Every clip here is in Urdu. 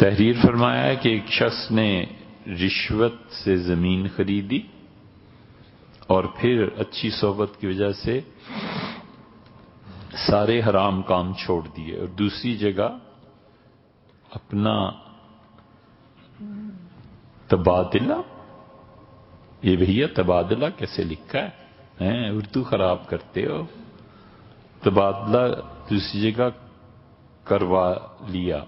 تحریر فرمایا ہے کہ ایک شخص نے رشوت سے زمین خریدی اور پھر اچھی صحبت کی وجہ سے سارے حرام کام چھوڑ دیے، اور دوسری جگہ اپنا تبادلہ، یہ بھیا تبادلہ کیسے لکھا ہے؟ اردو خراب کرتے ہو. تبادلہ دوسری جگہ کروا لیا.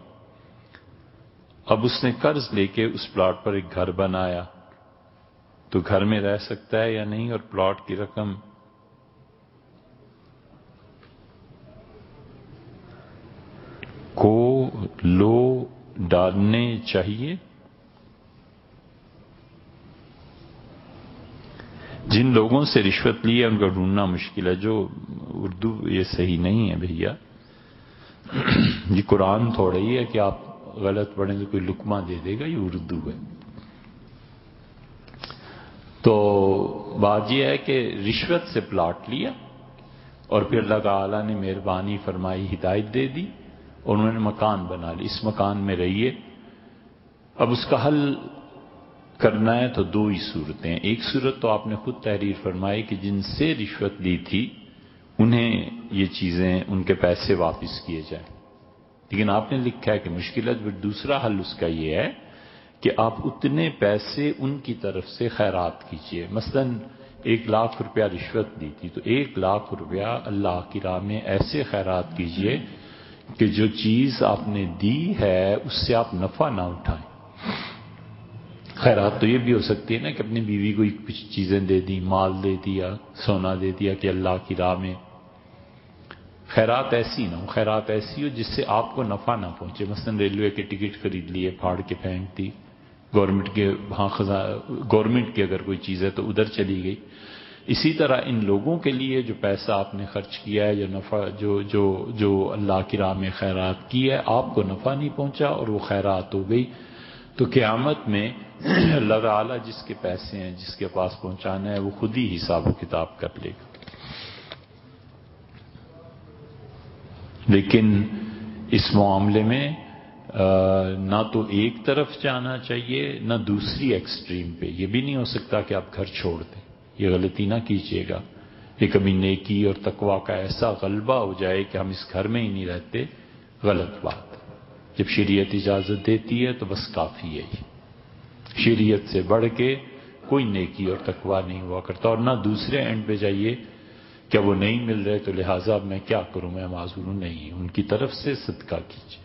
اب اس نے قرض لے کے اس پلاٹ پر ایک گھر بنایا، تو گھر میں رہ سکتا ہے یا نہیں؟ اور پلاٹ کی رقم کو لو ڈالنے چاہیے. جن لوگوں سے رشوت لی ہے ان کا ڈھونڈنا مشکل ہے. جو اردو یہ صحیح نہیں ہے بھیا، یہ قرآن تھوڑا ہی ہے کہ آپ غلط پڑھیں تو کوئی لقمہ دے دے گا، یہ اردو ہے. تو بات یہ ہے کہ رشوت سے پلاٹ لیا اور پھر اللہ تعالیٰ نے مہربانی فرمائی، ہدایت دے دی اور انہوں نے مکان بنا لی. اس مکان میں رہیے. اب اس کا حل کرنا ہے تو دو ہی صورتیں ہیں. ایک صورت تو آپ نے خود تحریر فرمائی کہ جن سے رشوت لی تھی انہیں یہ چیزیں، ان کے پیسے واپس کیے جائیں. لیکن آپ نے لکھا ہے کہ مشکل ہے. پھر دوسرا حل اس کا یہ ہے کہ آپ اتنے پیسے ان کی طرف سے خیرات کیجئے. مثلا 1,00,000 روپیہ رشوت دی تھی تو 1,00,000 روپیہ اللہ کی راہ میں ایسے خیرات کیجئے کہ جو چیز آپ نے دی ہے اس سے آپ نفع نہ اٹھائیں. خیرات تو یہ بھی ہو سکتی ہے نا کہ اپنی بیوی کو کچھ چیزیں دے دی، مال دے دیا، سونا دے دیا کہ اللہ کی راہ میں. خیرات ایسی نہ ہو، خیرات ایسی ہو جس سے آپ کو نفع نہ پہنچے. مثلا ریلوے کے ٹکٹ خرید لیے، پھاڑ کے پھینک دی. گورنمنٹ کی اگر کوئی چیز ہے تو ادھر چلی گئی. اسی طرح ان لوگوں کے لیے جو پیسہ آپ نے خرچ کیا ہے، جو نفع جو اللہ کی راہ میں خیرات کی ہے، آپ کو نفع نہیں پہنچا اور وہ خیرات ہو گئی، تو قیامت میں اللہ تعالیٰ جس کے پیسے ہیں، جس کے پاس پہنچانا ہے، وہ خود ہی حساب و کتاب کر لے گا. لیکن اس معاملے میں نہ تو ایک طرف جانا چاہیے نہ دوسری ایکسٹریم پہ. یہ بھی نہیں ہو سکتا کہ آپ گھر چھوڑ دیں. یہ غلطی نہ کیجیے گا کہ کبھی نیکی اور تقوی کا ایسا غلبہ ہو جائے کہ ہم اس گھر میں ہی نہیں رہتے. غلط بات. جب شریعت اجازت دیتی ہے تو بس کافی ہے. شریعت سے بڑھ کے کوئی نیکی اور تقوی نہیں ہوا کرتا. اور نہ دوسرے اینڈ پہ جائیے کہ وہ نہیں مل رہے تو لہٰذا میں کیا کروں، میں معذور نہیں. ان کی طرف سے صدقہ کیجیے.